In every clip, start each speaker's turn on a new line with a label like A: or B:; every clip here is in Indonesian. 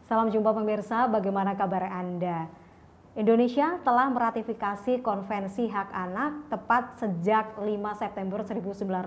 A: Salam jumpa pemirsa, bagaimana kabar Anda? Indonesia telah meratifikasi Konvensi Hak Anak tepat sejak 5 September 1990.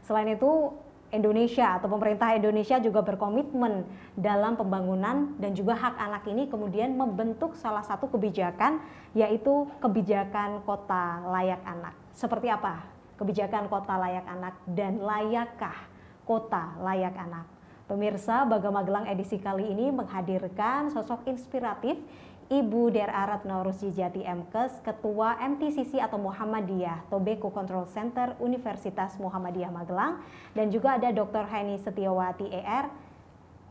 A: Selain itu, Indonesia atau pemerintah Indonesia juga berkomitmen dalam pembangunan dan juga hak anak ini kemudian membentuk salah satu kebijakan, yaitu kebijakan kota layak anak. Seperti apa kebijakan kota layak anak dan layakkah kota layak anak? Pemirsa, Baga Magelang edisi kali ini menghadirkan sosok inspiratif Ibu Dera Retno Rusdijati MKes, Ketua MTCC atau Muhammadiyah Tobacco Control Center Universitas Muhammadiyah Magelang, dan juga ada Dr. Heni Setiawati ER,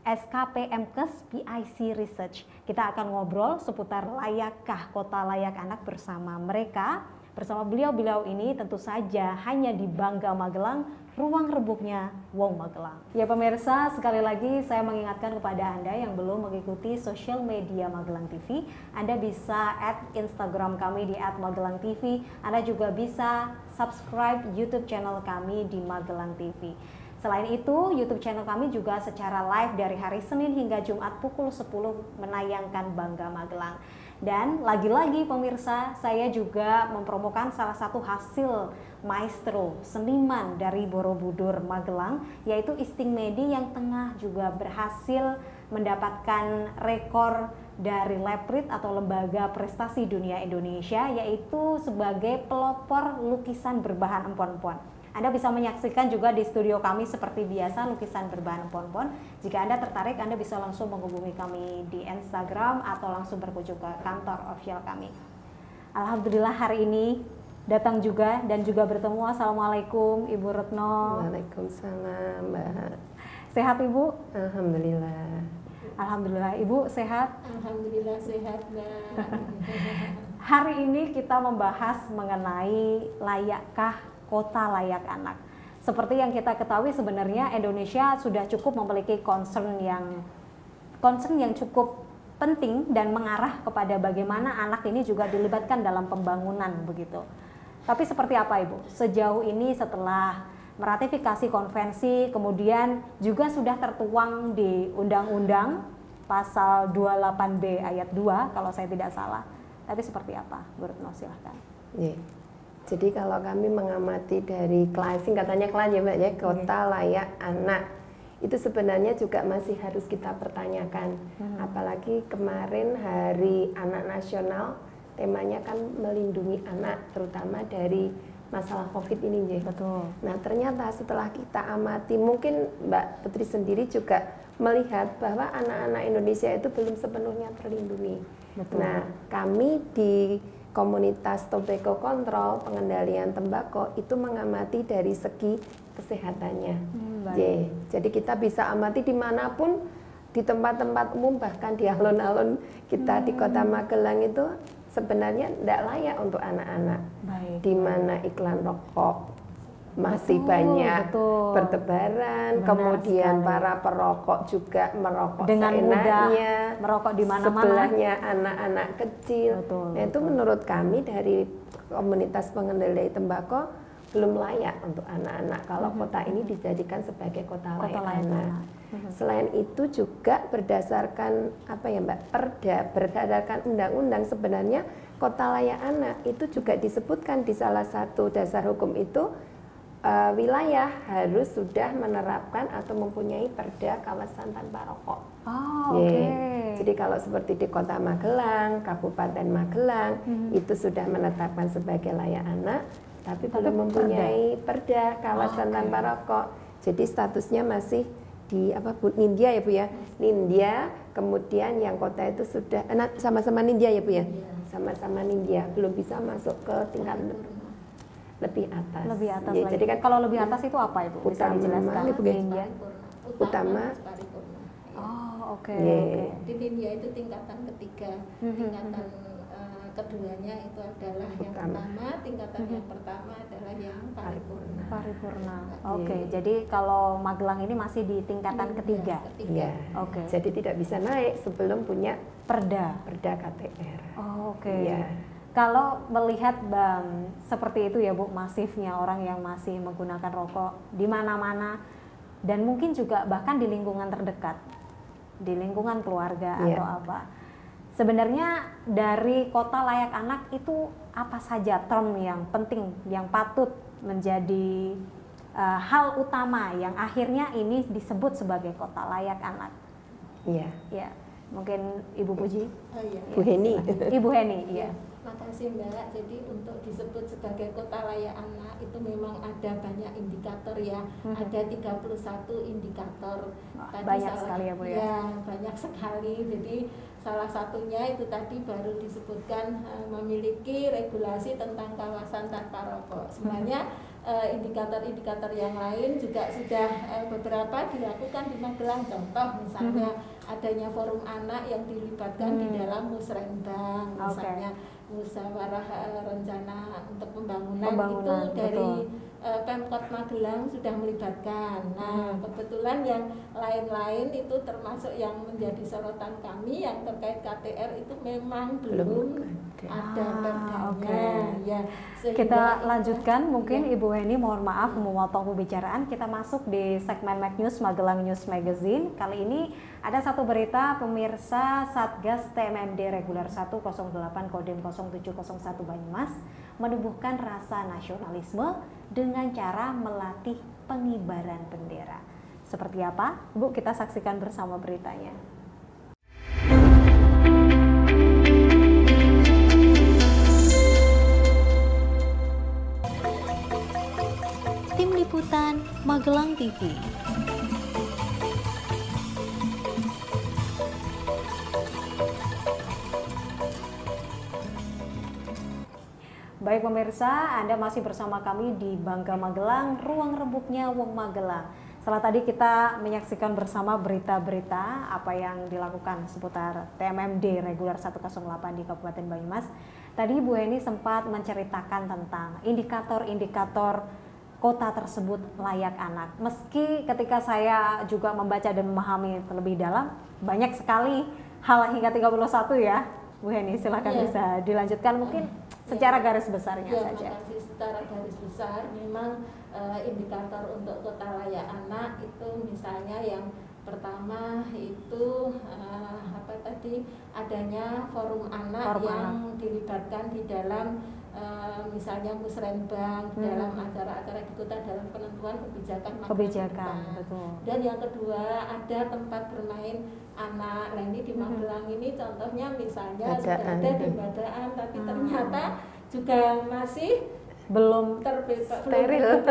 A: SKP MKes PIC Research. Kita akan ngobrol seputar layakkah kota layak anak bersama mereka. Bersama beliau-beliau ini tentu saja hanya di Bangga Magelang, ruang rebuknya Wong Magelang. Ya pemirsa, sekali lagi saya mengingatkan kepada Anda yang belum mengikuti sosial media Magelang TV, Anda bisa add Instagram kami di @magelang_tv. Anda juga bisa subscribe YouTube channel kami di Magelang TV. Selain itu, YouTube channel kami juga secara live dari hari Senin hingga Jumat pukul 10 menayangkan Bangga Magelang. Dan lagi-lagi pemirsa, saya juga mempromokan salah satu hasil maestro seniman dari Borobudur Magelang, yaitu Isting Medi yang tengah juga berhasil mendapatkan rekor dari Leprit atau Lembaga Prestasi Dunia Indonesia, yaitu sebagai pelopor lukisan berbahan empon-empon. Anda bisa menyaksikan juga di studio kami seperti biasa lukisan berbahan empon-empon. Jika Anda tertarik, Anda bisa langsung menghubungi kami di Instagram atau langsung berkunjung ke kantor official kami. Alhamdulillah hari ini datang juga dan juga bertemu. Assalamualaikum Ibu Retno.
B: Waalaikumsalam Mbak.
A: Sehat Ibu?
B: Alhamdulillah.
A: Alhamdulillah. Ibu sehat?
C: Alhamdulillah sehat Mbak.
A: Hari ini kita membahas mengenai layakkah kota layak anak. Seperti yang kita ketahui sebenarnya Indonesia sudah cukup memiliki concern yang cukup penting dan mengarah kepada bagaimana anak ini juga dilibatkan dalam pembangunan begitu. Tapi seperti apa Ibu? Sejauh ini setelah meratifikasi konvensi, kemudian juga sudah tertuang di Undang-Undang pasal 28B ayat 2 kalau saya tidak salah. Tapi seperti apa? Bu Retno silahkan.
B: Yeah. Jadi kalau kami mengamati dari singkatannya KLAN ya Mbak ya, kota layak anak, itu sebenarnya juga masih harus kita pertanyakan. Apalagi kemarin Hari Anak Nasional, temanya kan melindungi anak, terutama dari masalah COVID ini ya.
A: Betul.
B: Nah ternyata setelah kita amati, mungkin Mbak Putri sendiri juga melihat bahwa anak-anak Indonesia itu belum sepenuhnya terlindungi.
A: Betul.
B: Nah kami di komunitas Tobacco Control pengendalian tembakau itu mengamati dari segi kesehatannya. Jadi kita bisa amati dimanapun, di tempat-tempat umum, bahkan di alun-alun kita di Kota Magelang itu sebenarnya tidak layak untuk anak-anak. Di mana iklan rokok masih banyak bertebaran, kemudian para perokok juga merokok
A: dengan
B: seenaknya,
A: merokok di mana-mana,
B: sebelahnya anak-anak kecil. Nah, itu menurut kami dari komunitas pengendali tembakau belum layak untuk anak-anak kalau kota ini dijadikan sebagai kota layak anak. Selain itu juga berdasarkan apa ya Mbak, berdasarkan undang-undang sebenarnya kota layak anak itu juga disebutkan di salah satu dasar hukum itu, wilayah harus sudah menerapkan atau mempunyai perda kawasan tanpa rokok. Jadi kalau seperti di Kota Magelang, Kabupaten Magelang itu sudah menetapkan sebagai layak anak, tapi belum mempunyai perda kawasan tanpa rokok. Jadi statusnya masih di Nindya ya Bu ya, Nindya. Kemudian yang kota itu sudah sama-sama Nindya ya Bu ya, sama-sama Nindya, belum bisa masuk ke tingkat lebih atas.
A: Lebih atas
B: ya,
A: lagi.
B: jadi kan
A: kalau lebih atas itu apa Ibu? Bisa dijelaskan?
B: Utama.
A: Oh, oke.
C: Di India itu tingkatan ketiga, tingkatan keduanya itu adalah yang pertama, tingkatan yang pertama adalah yang paripurna.
A: Paripurna. Oke, jadi kalau Magelang ini masih di tingkatan ketiga.
B: Iya.
A: Oke.
B: Jadi tidak bisa naik sebelum punya
A: perda
B: KTR.
A: Oh, oke.
B: Iya.
A: Kalau melihat seperti itu ya Bu, masifnya orang yang masih menggunakan rokok di mana-mana dan mungkin juga bahkan di lingkungan terdekat. di lingkungan keluarga
B: Iya.
A: atau apa. Sebenarnya dari kota layak anak itu apa saja term yang penting, yang patut menjadi hal utama yang akhirnya ini disebut sebagai kota layak anak?
B: Iya.
A: Ya, mungkin Ibu Puji.
C: Oh iya.
B: Bu Heni.
A: Ibu Heni, iya.
C: Makasih Mbak. Jadi untuk disebut sebagai kota layak anak itu memang ada banyak indikator ya. Ada 31 indikator. Tadi
A: Banyak sekali ya Bu ya.
C: Ya, banyak sekali. Jadi salah satunya itu tadi baru disebutkan memiliki regulasi tentang kawasan tanpa rokok. Sebenarnya indikator-indikator yang lain juga sudah beberapa dilakukan di Magelang. Contoh misalnya adanya forum anak yang dilibatkan di dalam musrenbang, misalnya musyawarah rencana untuk pembangunan itu dari Pemkot Magelang sudah melibatkan. Nah, kebetulan yang lain-lain itu termasuk yang menjadi sorotan kami yang terkait KTR itu memang belum ada perdanya. Ya,
A: kita lanjutkan mungkin Ibu Heni, mohon maaf memotong pembicaraan. Kita masuk di segmen Mac News Magelang News Magazine. Kali ini ada satu berita pemirsa. Satgas TMMD Reguler 108 Kodim 0701 Banyumas menumbuhkan rasa nasionalisme dengan cara melatih pengibaran bendera. Seperti apa? Bu, kita saksikan bersama beritanya.
D: Tim Liputan Magelang TV.
A: Baik pemirsa, Anda masih bersama kami di Bangga Magelang, ruang rembuknya Wong Magelang. Setelah tadi kita menyaksikan bersama berita-berita apa yang dilakukan seputar TMMD Reguler 108 di Kabupaten Banyumas. Tadi Bu Heni sempat menceritakan tentang indikator-indikator kota tersebut layak anak. Meski ketika saya juga membaca dan memahami terlebih dalam, banyak sekali hal hingga 31 ya. Bu Heni, silakan bisa dilanjutkan mungkin secara garis besarnya saja.
C: Makasih. Secara garis besar memang indikator untuk kota layak anak itu misalnya yang pertama itu adanya forum anak yang dilibatkan di dalam misalnya musrenbang, dalam acara-acara di kota dalam penentuan kebijakan.
A: Betul.
C: Dan yang kedua ada tempat bermain anak. Nah ini di Magelang ini contohnya misalnya sudah ada di Badaan, tapi ternyata juga masih
A: belum
C: steril,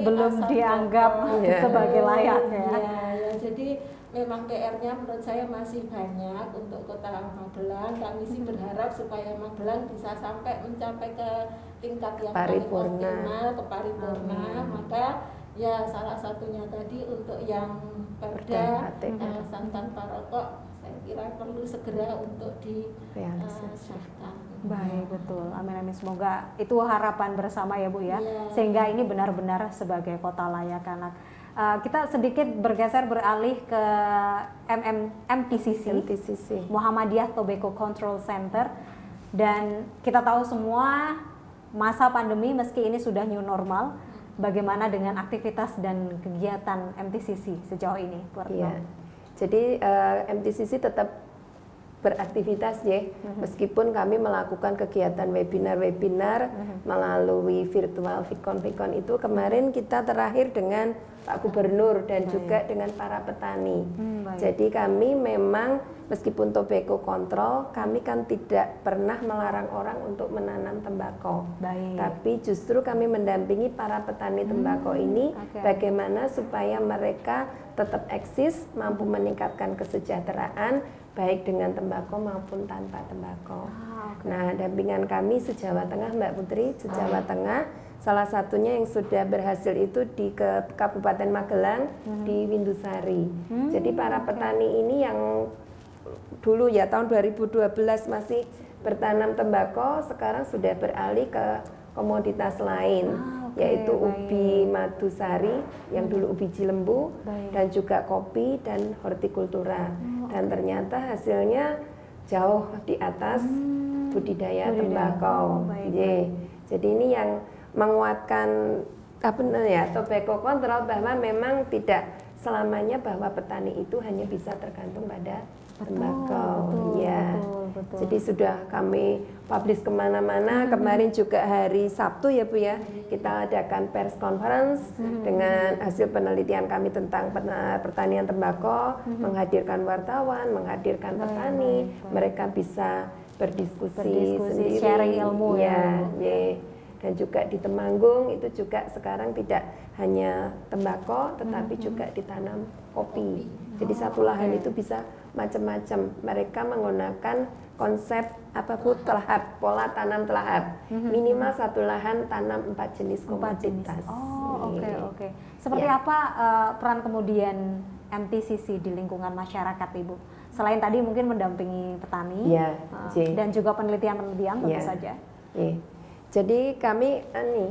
A: belum dianggap sebagai layak ya.
C: Ya, jadi memang PR-nya menurut saya masih banyak untuk kota Magelang. Kami sih berharap supaya Magelang bisa sampai mencapai ke tingkat yang paling optimal, ke paripurna. Maka ya salah satunya tadi untuk yang perda tanpa rokok, saya kira perlu segera untuk disahkan.
A: Baik, betul. Amin amin, semoga itu harapan bersama ya Bu ya. Sehingga ini benar-benar sebagai kota layak anak. Kita sedikit beralih ke MTCC, Muhammadiyah Tobacco Control Center. Dan kita tahu semua masa pandemi meski ini sudah new normal, bagaimana dengan aktivitas dan kegiatan MTCC sejauh ini?
B: Iya. Jadi MTCC tetap beraktivitas ya, meskipun kami melakukan kegiatan webinar melalui virtual Vicon itu kemarin kita terakhir dengan Pak Gubernur dan juga dengan para petani. Jadi kami memang meskipun tobacco control, kami kan tidak pernah melarang orang untuk menanam tembakau. Tapi justru kami mendampingi para petani tembakau ini bagaimana supaya mereka tetap eksis, mampu meningkatkan kesejahteraan baik dengan tembakau maupun tanpa tembakau. Nah, dampingan kami se-Jawa Tengah, Mbak Putri, se-Jawa Tengah, salah satunya yang sudah berhasil itu di Kabupaten Magelang, di Windusari. Jadi para petani ini yang dulu ya tahun 2012 masih bertanam tembakau, sekarang sudah beralih ke komoditas lain, yaitu ubi madusari, yang dulu ubi Cilembu, dan juga kopi dan hortikultura. Dan ternyata hasilnya jauh di atas budidaya tembakau. Jadi ini yang menguatkan tobacco control, bahwa memang tidak selamanya bahwa petani itu hanya bisa tergantung pada tembakau. Ya.
A: Betul.
B: Jadi sudah kami publish kemana-mana. Kemarin juga hari Sabtu ya Bu ya, kita adakan press conference dengan hasil penelitian kami tentang pertanian tembakau, menghadirkan wartawan, menghadirkan petani, mereka bisa berdiskusi sendiri,
A: sharing ilmu
B: ya. Dan juga di Temanggung itu juga sekarang tidak hanya tembakau tetapi juga ditanam kopi. Jadi satu lahan itu bisa macam-macam. Mereka menggunakan konsep telahap, pola tanam telahap. Minimal satu lahan tanam 4 jenis komoditas.
A: Oke. Seperti apa peran kemudian MTCC di lingkungan masyarakat, Ibu? Selain tadi mungkin mendampingi petani dan juga penelitian-penelitian tentu saja.
B: Jadi kami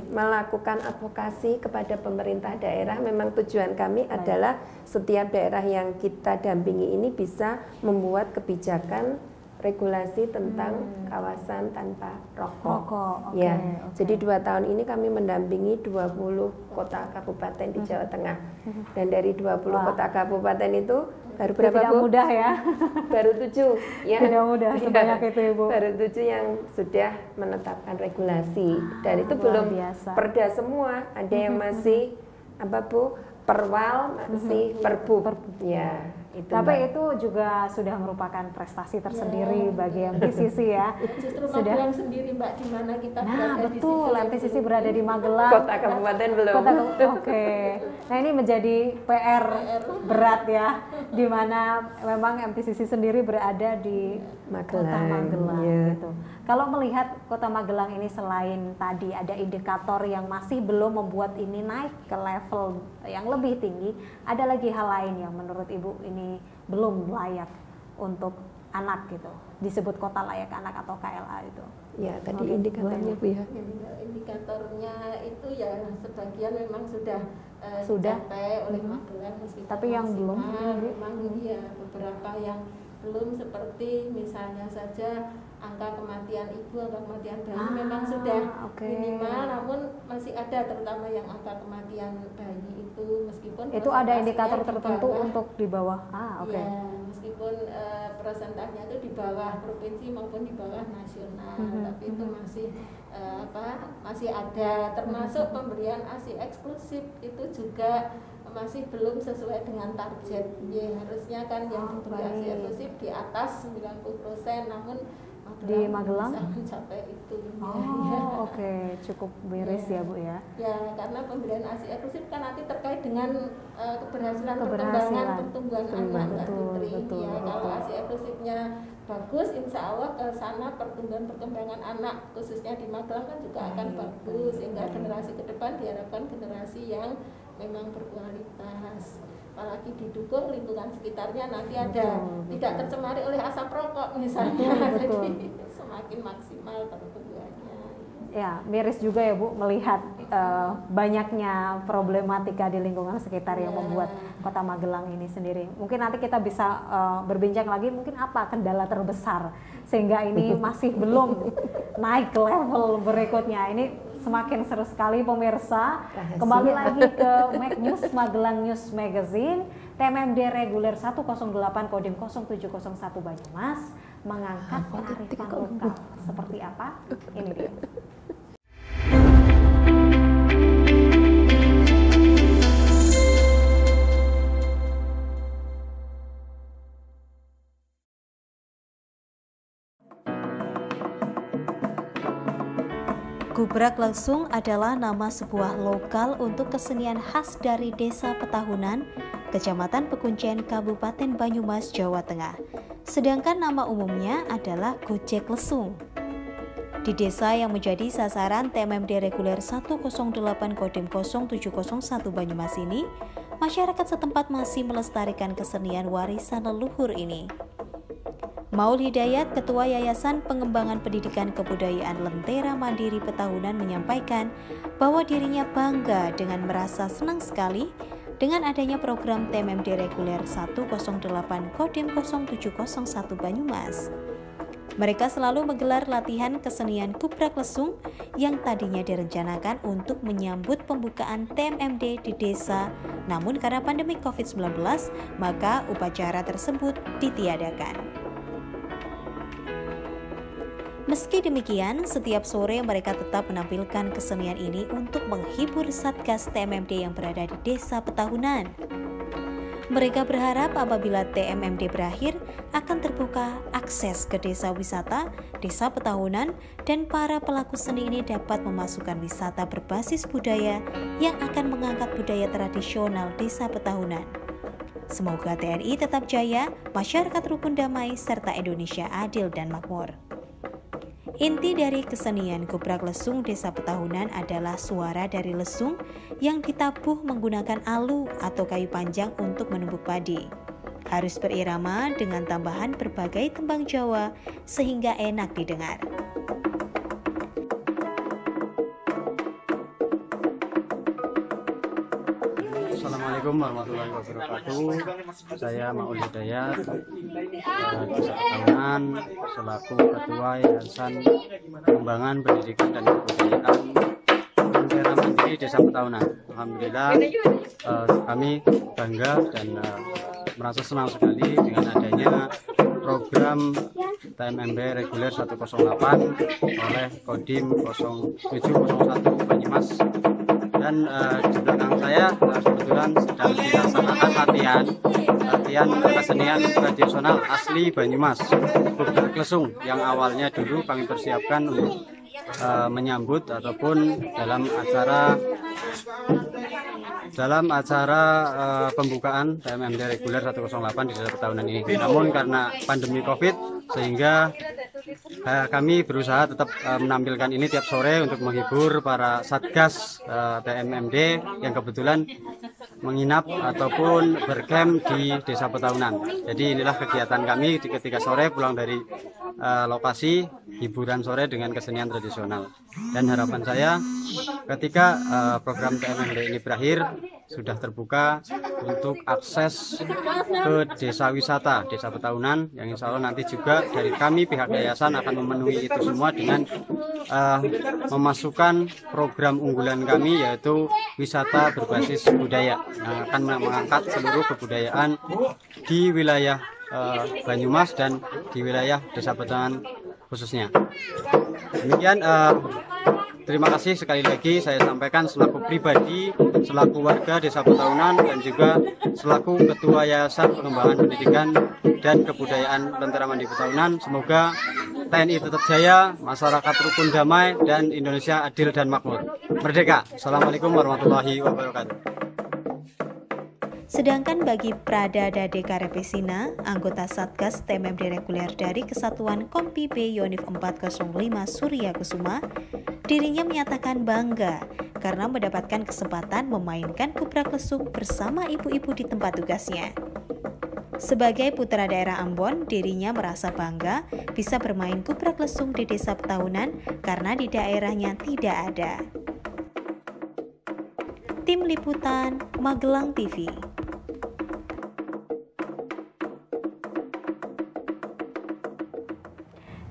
B: melakukan advokasi kepada pemerintah daerah. Memang tujuan kami adalah setiap daerah yang kita dampingi ini bisa membuat kebijakan regulasi tentang kawasan tanpa rokok. Jadi 2 tahun ini kami mendampingi 20 kota kabupaten di Jawa Tengah. Dan dari 20 kota kabupaten itu baru berapa
A: tidak
B: Bu?
A: Mudah ya.
B: Baru 7 ya.
A: Tidak mudah sebanyak itu Ibu.
B: Baru 7 yang sudah menetapkan regulasi. Dan itu belum perda semua. Ada yang masih perwal, masih perbu. Ya.
A: Tapi itu juga sudah merupakan prestasi tersendiri bagi MTCC ya.
C: Justru Magelang sendiri Mbak, di mana kita berada di situ.
A: MTCC berada di Magelang.
B: Kota kabupaten belum.
A: Nah ini menjadi PR berat ya, di mana memang MTCC sendiri berada di Kota Magelang. Gitu. Kalau melihat Kota Magelang ini selain tadi ada indikator yang masih belum membuat ini naik ke level yang lebih tinggi, ada lagi hal lain yang menurut Ibu ini belum layak untuk anak gitu, disebut kota layak anak atau KLA itu?
B: Ya, tadi indikatornya Bu ya.
C: Indikatornya itu ya sebagian memang sudah dicapai oleh Magelang,
A: tapi yang belum
C: memang ya beberapa yang belum, seperti misalnya saja angka kematian ibu, angka kematian bayi memang sudah minimal, namun masih ada terutama yang angka kematian bayi itu meskipun
A: itu ada indikator tertentu untuk di bawah.
C: Ya, meskipun persentasenya itu di bawah provinsi maupun di bawah nasional, tapi itu masih ada, termasuk pemberian ASI eksklusif itu juga masih belum sesuai dengan target. Harusnya kan yang diberi ASI eksklusif di atas 90%, namun
A: di Magelang
C: bisa mencapai itu.
A: Cukup miris ya Bu ya.
C: Ya, karena pemberian ASI eksklusif kan nanti terkait dengan keberhasilan perkembangan pertumbuhan anak,
A: betul.
C: Kalau ASI eksklusifnya bagus, insya Allah ke sana perkembangan anak khususnya di Magelang kan juga akan bagus, sehingga generasi ke depan diharapkan generasi yang memang berkualitas, apalagi didukung lingkungan sekitarnya nanti ada tidak tercemari oleh asap rokok misalnya. Jadi semakin maksimal pertumbuhannya.
A: Ya, miris juga ya Bu melihat banyaknya problematika di lingkungan sekitar yang membuat Kota Magelang ini sendiri. Mungkin nanti kita bisa berbincang lagi mungkin apa kendala terbesar sehingga ini masih belum naik ke level berikutnya. Ini semakin seru sekali pemirsa. Kembali lagi ke Mac News, Magelang News Magazine. TMMD reguler 108 Kodim 0701 Banyumas mengangkat kearifan lokal. Seperti apa? Ini dia.
D: Gubrak Lesung adalah nama sebuah lokal untuk kesenian khas dari Desa Petahunan, Kecamatan Pekuncian, Kabupaten Banyumas, Jawa Tengah. Sedangkan nama umumnya adalah Gojek Lesung. Di desa yang menjadi sasaran TMMD reguler 108 Kodim 0701 Banyumas ini, masyarakat setempat masih melestarikan kesenian warisan leluhur ini. Maul Hidayat, Ketua Yayasan Pengembangan Pendidikan Kebudayaan Lentera Mandiri Petahunan menyampaikan bahwa dirinya bangga dengan merasa senang sekali dengan adanya program TMMD reguler 108 Kodim 0701 Banyumas. Mereka selalu menggelar latihan kesenian Kuprak Lesung yang tadinya direncanakan untuk menyambut pembukaan TMMD di desa. Namun karena pandemi COVID-19, maka upacara tersebut ditiadakan. Meski demikian, setiap sore mereka tetap menampilkan kesenian ini untuk menghibur Satgas TMMD yang berada di Desa Petahunan. Mereka berharap apabila TMMD berakhir akan terbuka akses ke desa wisata, desa Petahunan, dan para pelaku seni ini dapat memasukkan wisata berbasis budaya yang akan mengangkat budaya tradisional desa Petahunan. Semoga TNI tetap jaya, masyarakat rukun damai, serta Indonesia adil dan makmur. Inti dari kesenian Kuprak Lesung Desa Petahunan adalah suara dari lesung yang ditabuh menggunakan alu atau kayu panjang untuk menumbuk padi. Harus berirama dengan tambahan berbagai tembang Jawa sehingga enak didengar.
E: Assalamualaikum warahmatullahi wabarakatuh. Saya Maul Hidayat, Desa Petahunan, selaku Ketua Yayasan Pengembangan Pendidikan dan Kebudayaan Daerah Mandiri Desa Petahunan. Alhamdulillah, kami bangga dan merasa senang sekali dengan adanya program TMMD reguler 108 oleh Kodim 0701 Banyumas. Dan di belakang saya kebetulan sedang dilaksanakan latihan kesenian tradisional asli Banyumas, Kuprak Lesung, yang awalnya dulu kami persiapkan untuk menyambut ataupun dalam acara pembukaan TMMD reguler 108 di Desa Petahunan ini. Namun karena pandemi Covid sehingga kami berusaha tetap menampilkan ini tiap sore untuk menghibur para satgas TMMD yang kebetulan menginap ataupun bercamp di Desa Petahunan. Jadi inilah kegiatan kami ketika sore pulang dari lokasi, hiburan sore dengan kesenian tradisional. Dan harapan saya ketika program TMMD ini berakhir, sudah terbuka untuk akses ke desa wisata Desa Petahunan, yang insya Allah nanti juga dari kami pihak yayasan akan memenuhi itu semua dengan memasukkan program unggulan kami, yaitu wisata berbasis budaya yang akan mengangkat seluruh kebudayaan di wilayah Banyumas dan di wilayah Desa Petahunan khususnya. Demikian, terima kasih sekali lagi saya sampaikan selaku pribadi, selaku warga Desa Petahunan, dan juga selaku Ketua Yayasan Pengembangan Pendidikan dan Kebudayaan Lentera Mandi Petahunan. Semoga TNI tetap jaya, masyarakat rukun damai, dan Indonesia adil dan makmur. Merdeka. Assalamualaikum warahmatullahi wabarakatuh.
D: Sedangkan bagi Prada Dade Karepesina, anggota Satgas TMMD reguler dari Kesatuan Kompi B Yonif 405 Surya Kusuma, dirinya menyatakan bangga karena mendapatkan kesempatan memainkan Kuprak Lesung bersama ibu-ibu di tempat tugasnya. Sebagai putra daerah Ambon, dirinya merasa bangga bisa bermain Kuprak Lesung di Desa Petahunan karena di daerahnya tidak ada. Tim Liputan Magelang TV.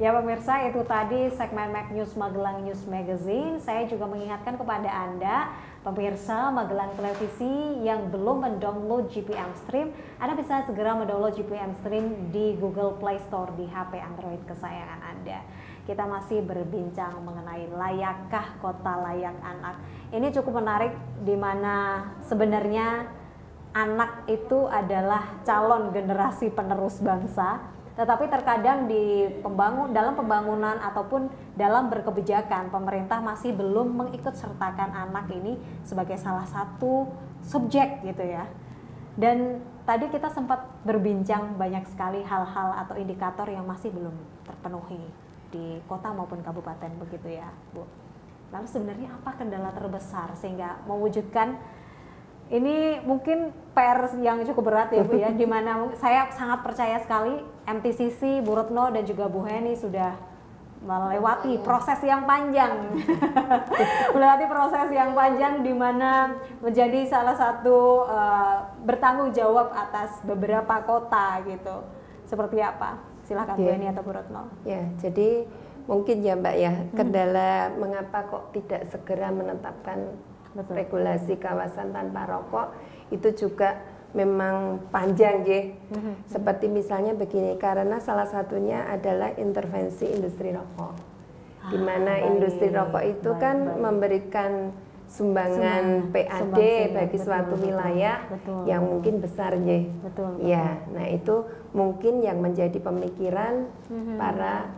A: Ya pemirsa, itu tadi segmen Mag News Magelang News Magazine. Saya juga mengingatkan kepada Anda, pemirsa Magelang Televisi yang belum mendownload GPM Stream, Anda bisa segera mendownload GPM Stream di Google Play Store di HP Android kesayangan Anda. Kita masih berbincang mengenai layakkah kota layak anak. Ini cukup menarik, di mana sebenarnya anak itu adalah calon generasi penerus bangsa. Tetapi terkadang dalam pembangunan ataupun dalam berkebijakan, pemerintah masih belum mengikut sertakan anak ini sebagai salah satu subjek gitu ya. Dan tadi kita sempat berbincang banyak sekali hal-hal atau indikator yang masih belum terpenuhi di kota maupun kabupaten begitu ya, Bu. Lalu sebenarnya apa kendala terbesar sehingga mewujudkan ini? Mungkin PR yang cukup berat ya Bu ya, dimana saya sangat percaya sekali MTCC, Bu Retno dan juga Bu Heni sudah melewati proses yang panjang melewati proses yang panjang di mana menjadi salah satu bertanggung jawab atas beberapa kota gitu. Seperti apa? Silakan Bu Eni atau Bu Retno.
B: Ya, jadi mungkin ya Mbak ya, kendala mengapa kok tidak segera menetapkan regulasi kawasan tanpa rokok itu juga memang panjang ya. Seperti misalnya begini, karena salah satunya adalah intervensi industri rokok. Di mana industri rokok itu kan memberikan sumbangan PAD bagi suatu wilayah yang mungkin besar ya. Ya, nah itu mungkin yang menjadi pemikiran para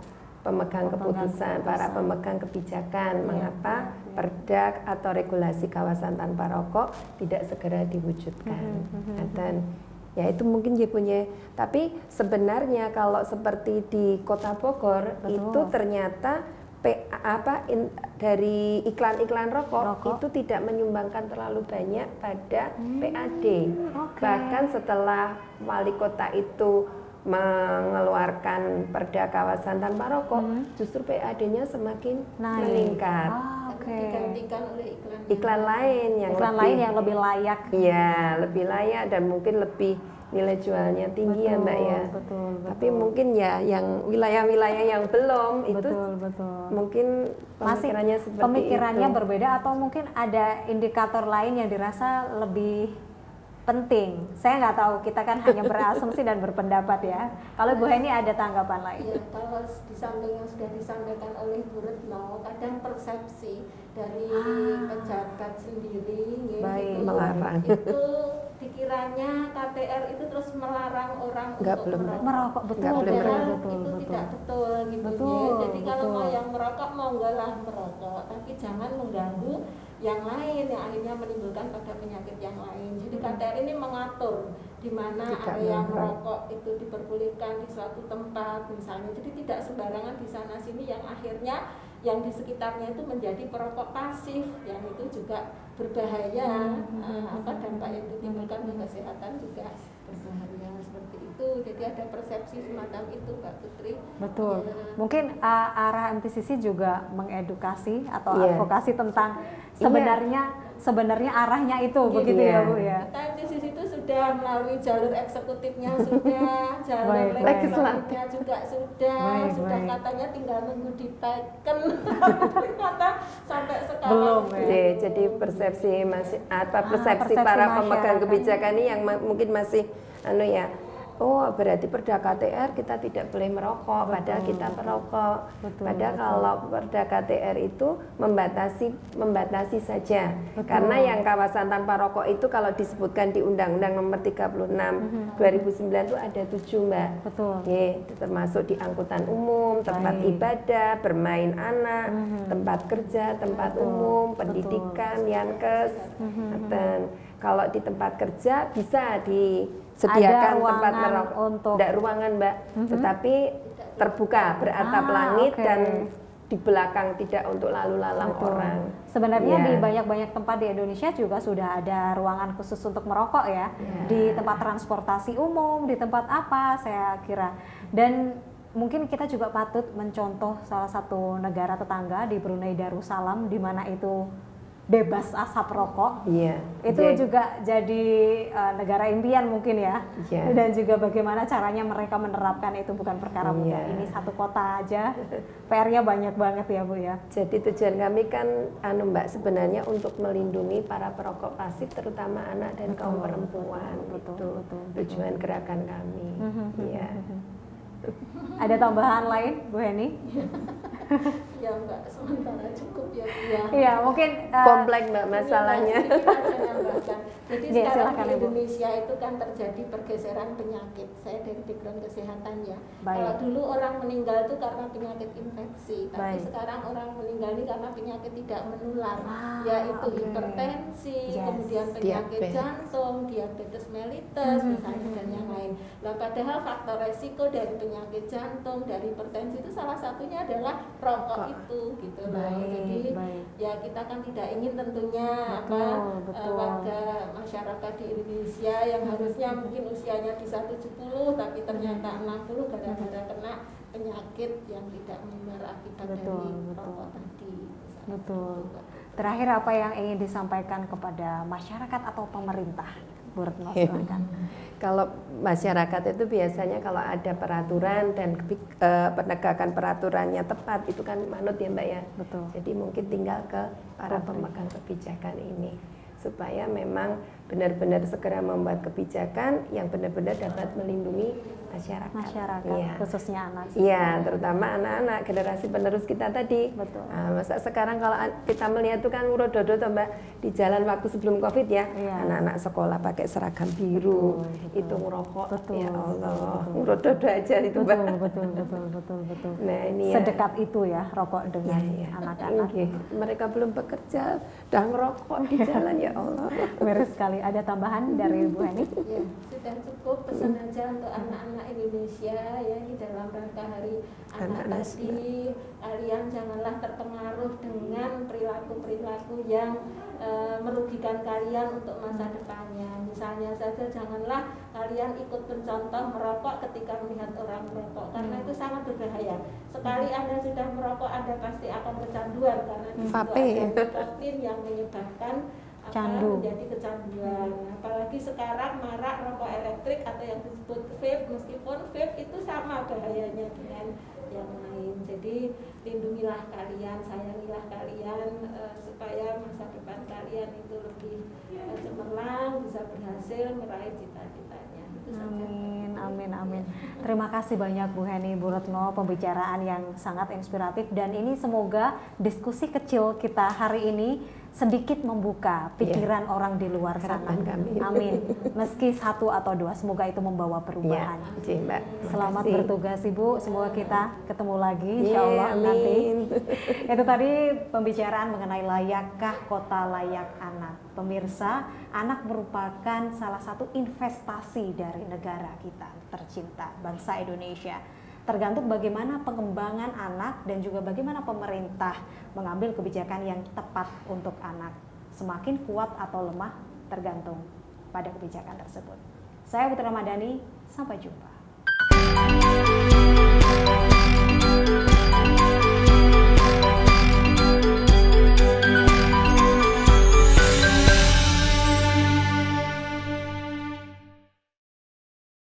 B: pemegang keputusan, para pemegang kebijakan, mengapa perda atau regulasi kawasan tanpa rokok tidak segera diwujudkan. Dan ya itu mungkin dia punya. Tapi sebenarnya kalau seperti di Kota Bogor itu ternyata dari iklan-iklan rokok itu tidak menyumbangkan terlalu banyak pada PAD. Bahkan setelah wali kota itu mengeluarkan perda kawasan tanpa rokok, justru PAD-nya semakin meningkat.
C: Digantikan oleh
B: iklan lain yang
A: lebih layak.
B: Iya, lebih layak dan mungkin lebih nilai jualnya tinggi ya Mbak ya. Tapi mungkin ya yang wilayah-wilayah yang belum itu mungkin pemikirannya
A: masih pemikirannya berbeda, atau mungkin ada indikator lain yang dirasa lebih penting. Saya nggak tahu, kita kan hanya berasumsi dan berpendapat ya. Kalau Bu Eni ada tanggapan lain?
C: Ya, kalau di samping yang sudah disampaikan oleh Bu Retno, kadang persepsi dari pejabat sendiri
B: melarang.
C: Itu dikiranya KTR itu terus melarang orang untuk
A: merokok.
C: Padahal itu tidak betul gitu ya. Jadi kalau mau yang merokok, monggolah merokok, tapi jangan mengganggu yang lain yang akhirnya menimbulkan pada penyakit yang lain. Jadi KTR ini mengatur di mana area merokok itu diperbolehkan di suatu tempat misalnya. Jadi tidak sembarangan di sana sini yang akhirnya yang di sekitarnya itu menjadi perokok pasif, yang itu juga berbahaya. Dampak yang ditimbulkan ke kesehatan juga berbahaya seperti itu. Jadi ada persepsi semacam itu, Mbak Putri.
A: Betul. Ya. Mungkin arah MTCC juga mengedukasi atau advokasi tentang sebenarnya arahnya itu begitu ya Bu ya.
C: Kita MTCC itu sudah melalui jalur eksekutifnya, sudah jalur legislatifnya juga sudah katanya tinggal nunggu diteken. Ternyata sampai sekarang
A: belum ya.
B: Jadi persepsi persepsi para pemegang kebijakan ini yang mungkin masih berarti perda KTR kita tidak boleh merokok, padahal kita merokok. Padahal kalau perda KTR itu membatasi saja. Karena yang kawasan tanpa rokok itu kalau disebutkan di Undang-Undang Nomor 36 2009 itu ada 7 Mbak. Termasuk di angkutan umum, tempat ibadah, bermain anak, tempat kerja, tempat umum, pendidikan, yankes. Dan kalau di tempat kerja bisa disediakan tempat merokok, tidak ruangan Mbak, tetapi terbuka beratap langit dan di belakang tidak untuk lalu lalang orang.
A: Sebenarnya di banyak tempat di Indonesia juga sudah ada ruangan khusus untuk merokok ya, di tempat transportasi umum, di tempat apa saya kira. Dan mungkin kita juga patut mencontoh salah satu negara tetangga di Brunei Darussalam, di mana itu bebas asap rokok. Itu juga jadi negara impian mungkin ya. Dan juga bagaimana caranya mereka menerapkan itu bukan perkara mudah. Ini satu kota aja, PR-nya banyak banget ya Bu ya.
B: Jadi tujuan kami kan Mbak sebenarnya untuk melindungi para perokok pasif, terutama anak dan kaum perempuan. Tujuan gerakan kami.
A: Ada tambahan lain Bu Eni?
C: Ya Mbak, sementara cukup ya Bu ya.
A: Iya, mungkin
B: kompleks Mbak masalahnya.
C: Jadi sekarang di Indonesia itu kan terjadi pergeseran penyakit. Saya dari background kesehatan ya. Kalau dulu orang meninggal itu karena penyakit infeksi, tapi sekarang orang meninggal ini karena penyakit tidak menular, yaitu hipertensi, kemudian penyakit jantung, diabetes mellitus misalnya dan yang lain. Nah, padahal faktor resiko dari penyakit jantung, dari hipertensi itu salah satunya adalah rokok itu gitu loh. Jadi ya kita kan tidak ingin tentunya warga masyarakat di Indonesia yang harusnya mungkin usianya bisa 70 tapi ternyata 60 gara-gara kena penyakit yang tidak menular akibat dari rokok tadi.
A: Terakhir apa yang ingin disampaikan kepada masyarakat atau pemerintah? Bu Retno, silakan.
B: Kalau masyarakat itu biasanya kalau ada peraturan dan penegakan peraturannya tepat itu kan manut ya Mbak ya.
A: Betul.
B: Jadi mungkin tinggal ke para pemegang kebijakan ini supaya memang benar-benar segera membuat kebijakan yang benar-benar dapat melindungi masyarakat.
A: Ya. Khususnya anak.
B: Iya, terutama anak-anak generasi penerus kita tadi.
A: Betul.
B: Nah, masa sekarang kalau kita melihat itu kan urododo tuh Mbak di jalan waktu sebelum Covid ya, anak-anak sekolah pakai seragam biru, itu ngerokok.
A: Betul.
B: Ya Allah, urododo aja itu Mbak.
A: Betul.
B: Nah, ini
A: sedekat itu ya rokok dengan anak-anak.
B: Mereka belum bekerja, udah ngerokok di jalan ya Allah.
A: Miris sekali. Ada tambahan dari Bu Heni?
C: Ya, sudah cukup pesan aja untuk anak-anak Indonesia ya di dalam rangka Hari Anak tadi. Kalian janganlah terpengaruh dengan perilaku-perilaku yang merugikan kalian untuk masa depannya. Misalnya saja janganlah kalian ikut mencontoh merokok ketika melihat orang merokok karena itu sangat berbahaya. Sekali Anda sudah merokok, Anda pasti akan kecanduan karena di situ ada nikotin yang menyebabkan menjadi kecanduan. Apalagi sekarang marak rokok elektrik atau yang disebut vape, meskipun vape itu sama bahayanya dengan yang lain. Jadi lindungilah kalian, sayangilah kalian supaya masa depan kalian itu lebih cemerlang, bisa berhasil meraih cita-citanya.
A: Amin. Terima kasih banyak Bu Heni, Bu Retno, pembicaraan yang sangat inspiratif dan ini semoga diskusi kecil kita hari ini sedikit membuka pikiran orang di luar sana. Amin. Meski satu atau dua, semoga itu membawa perubahan.
B: Mbak.
A: Selamat bertugas Ibu. Semoga kita ketemu lagi insya Allah nanti. Itu tadi pembicaraan mengenai layakkah kota layak anak. Pemirsa, anak merupakan salah satu investasi dari negara kita tercinta, bangsa Indonesia. Tergantung bagaimana pengembangan anak dan juga bagaimana pemerintah mengambil kebijakan yang tepat untuk anak. Semakin kuat atau lemah tergantung pada kebijakan tersebut. Saya Putri Ramadhani, sampai jumpa.